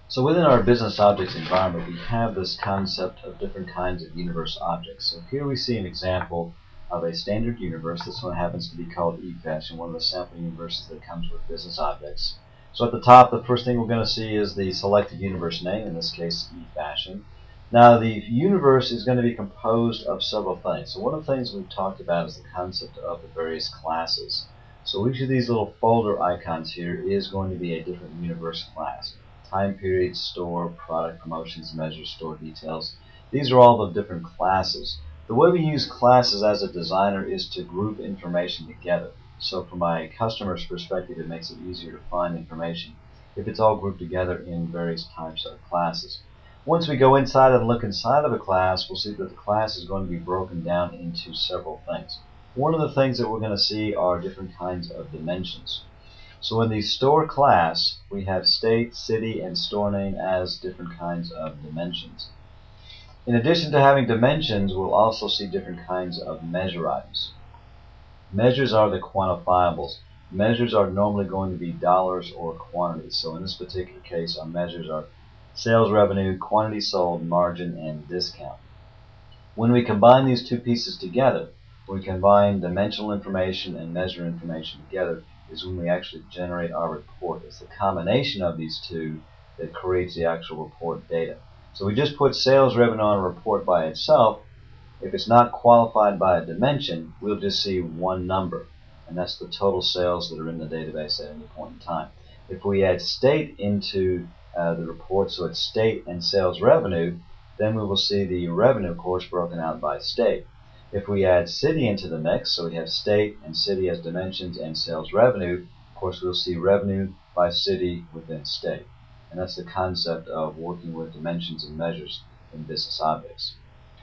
So within our business objects environment, we have this concept of different kinds of universe objects. So here we see an example of a standard universe. This one happens to be called eFashion, one of the sample universes that comes with business objects. So at the top, the first thing we're going to see is the selected universe name, in this case eFashion. Now the universe is going to be composed of several things. So one of the things we've talked about is the concept of the various classes. So each of these little folder icons here is going to be a different universe class. Time period, store, product, promotions, measures, store details. These are all the different classes. The way we use classes as a designer is to group information together. So from my customer's perspective, it makes it easier to find information if it's all grouped together in various types of classes. Once we go inside and look inside of a class, we'll see that the class is going to be broken down into several things. One of the things that we're going to see are different kinds of dimensions. So in the store class, we have state, city, and store name as different kinds of dimensions. In addition to having dimensions, we'll also see different kinds of measure items. Measures are the quantifiables. Measures are normally going to be dollars or quantities. So in this particular case, our measures are sales revenue, quantity sold, margin, and discount. When we combine these two pieces together, we combine dimensional information and measure information together, is when we actually generate our report. It's the combination of these two that creates the actual report data. So we just put sales revenue on a report by itself. If it's not qualified by a dimension, we'll just see one number, and that's the total sales that are in the database at any point in time. If we add state into the report, so it's state and sales revenue, then we will see the revenue, of course, broken out by state. If we add city into the mix, so we have state and city as dimensions and sales revenue, of course we'll see revenue by city within state. And that's the concept of working with dimensions and measures in business objects.